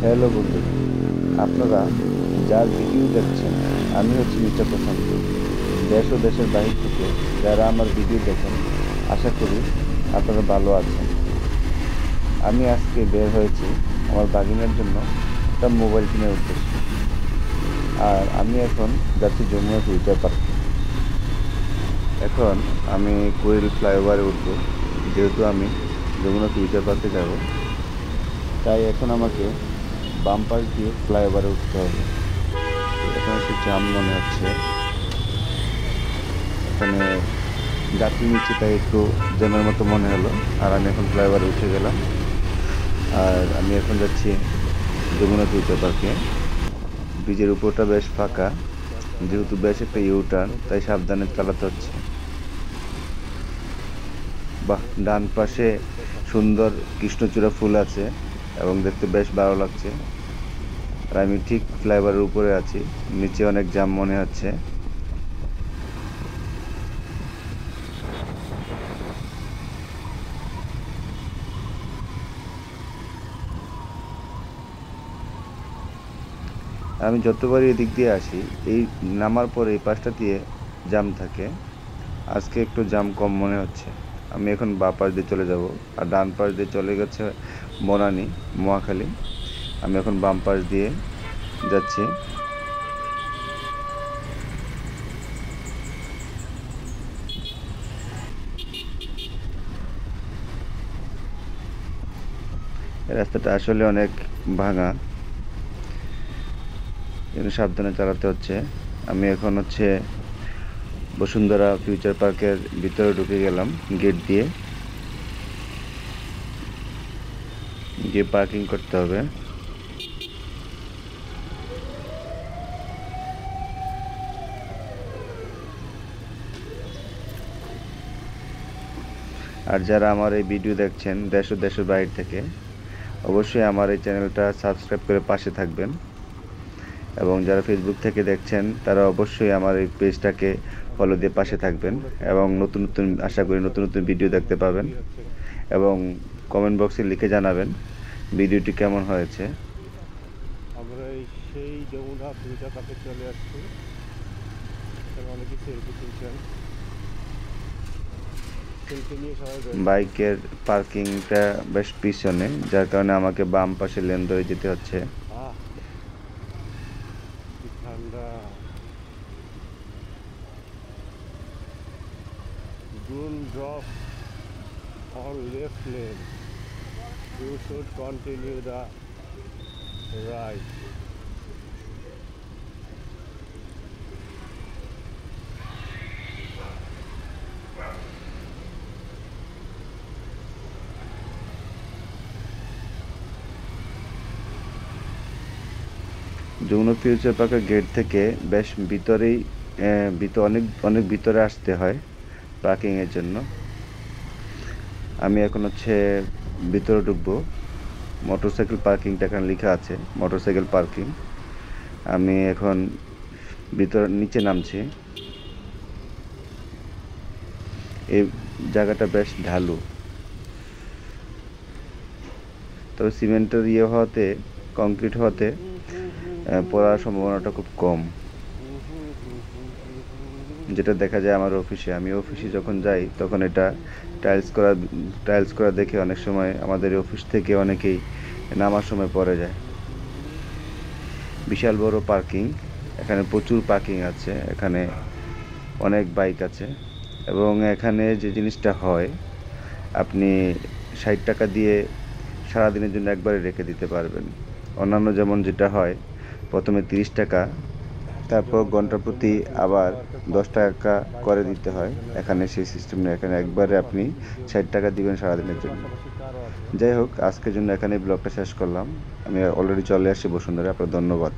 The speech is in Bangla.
হ্যালো বন্ধুরা, আপনারা যার ভিডিও দেখছেন আমি হচ্ছি মিস্টার প্রশান্ত। দেশ ও দেশের বাহির থেকে যারা আমার ভিডিও দেখেন, আশা করি আপনারা ভালো আছেন। আমি আজকে বের হয়েছি আমার বাগিনার জন্য একটা মোবাইল কেনার উদ্দেশ্যে। আর আমি এখন যাচ্ছি যমুনা ফিউচার পার্কে। এখন আমি কোয়েল ফ্লাইওভারে উঠবো, যেহেতু আমি যমুনা ফিউচার পার্কে যাব। তাই এখন আমাকে বাম পাশ দিয়ে ফ্লাইওভারে উঠতে হবে। এখন একটু জাম মনে হচ্ছে, এখানে যাত্রী নিচ্ছে তাই একটু জ্যামের মতো মনে হলো। আর আমি এখন ফ্লাইওভারে উঠে গেলাম। আর আমি এখন যাচ্ছি যমুনা ফিউচার পার্কে। ব্রিজের উপরটা বেশ ফাঁকা, যেহেতু বেশ একটা ইউটার্ন, তাই সাবধানে চালাতে হচ্ছে। বাহ, ডান পাশে সুন্দর কৃষ্ণচূড়া ফুল আছে এবং দেখতে বেশ ভালো লাগছে। আর আমি ঠিক ফ্লাইওভারের উপরে আছি, নিচে অনেক জ্যাম মনে হচ্ছে। আমি যতবারই এদিক দিয়ে আসি, এই নামার পরে এই পাশটা দিয়ে জ্যাম থাকে। আজকে একটু জ্যাম কম মনে হচ্ছে। আমি এখন বাঁ পাশ দিয়ে চলে যাব, আর ডান পাশ দিয়ে চলে গেছে বনানী, মহাখালী। আমি এখন বাম পাশ দিয়ে যাচ্ছি। এই রাস্তাটা আসলে অনেক ভাঙা, কিন্তু সাবধানে চালাতে হচ্ছে। আমি এখন বসুন্ধরা ফিউচার পার্কের ভিতরে ঢুকে গেলাম গেট দিয়ে। গিয়ে পার্কিং করতে হবে। আর যারা আমার এই ভিডিও দেখছেন দেশ ও দেশের বাইরে থেকে, অবশ্যই আমার এই চ্যানেলটা সাবস্ক্রাইব করে পাশে থাকবেন। এবং যারা ফেসবুক থেকে দেখছেন তারা অবশ্যই আমার এই পেজটাকে ফলো দিয়ে পাশে থাকবেন। এবং নতুন নতুন, আশা করি নতুন নতুন ভিডিও দেখতে পাবেন। এবং কমেন্ট বক্সে লিখে জানাবেন ভিডিওটি কেমন হয়েছে। আমরা সেই যমুনা ফিউচার পার্কে চলে আসছি। এখানে অনেকে সেলফি তুলছেন, সেলফি নিয়ে সবাই ব্যস্ত। বাইকের পার্কিংটা বেশ পিছনে, যার কারণে আমাকে বাম পাশে লেন ধরে যেতে হচ্ছে। কি ঠান্ডা! Don't drop on left lane. You should continue the right. Jamuna future পার্কের গেট থেকে বেশ ভিতরেই, অনেক অনেক ভিতরে আসতে হয় পার্কিংয়ের জন্য। আমি এখন ভিতরে ঢুকবো। মোটরসাইকেল পার্কিংটা এখানে লেখা আছে, মোটরসাইকেল পার্কিং। আমি এখন নিচে নামছি। এই জায়গাটা বেশ ঢালু, তবে সিমেন্টের হওয়াতে, কংক্রিট হওয়াতে পড়ার সম্ভাবনাটা খুব কম। যেটা দেখা যায় আমার অফিসে, আমি অফিসে যখন যাই তখন এটা টাইলস করা দেখে অনেক সময় আমাদের অফিস থেকে অনেকেই নামার সময় পড়ে যায়। বিশাল বড় পার্কিং, এখানে প্রচুর পার্কিং আছে, এখানে অনেক বাইক আছে। এবং এখানে যে জিনিসটা হয়, আপনি 60 টাকা দিয়ে সারাদিনের জন্য একবারে রেখে দিতে পারবেন। অন্যান্য যেমন যেটা হয়, প্রথমে 30 টাকা, তারপর ঘন্টা প্রতি আবার 10 টাকা করে দিতে হয়। এখানে সেই সিস্টেম নেই, এখানে একবারে আপনি 60 টাকা দিবেন সারাদিনের জন্য। যাই হোক, আজকের জন্য এখানে ব্লগটা শেষ করলাম। আমি অলরেডি চলে আসছি বসুন্ধরা। আপনার ধন্যবাদ।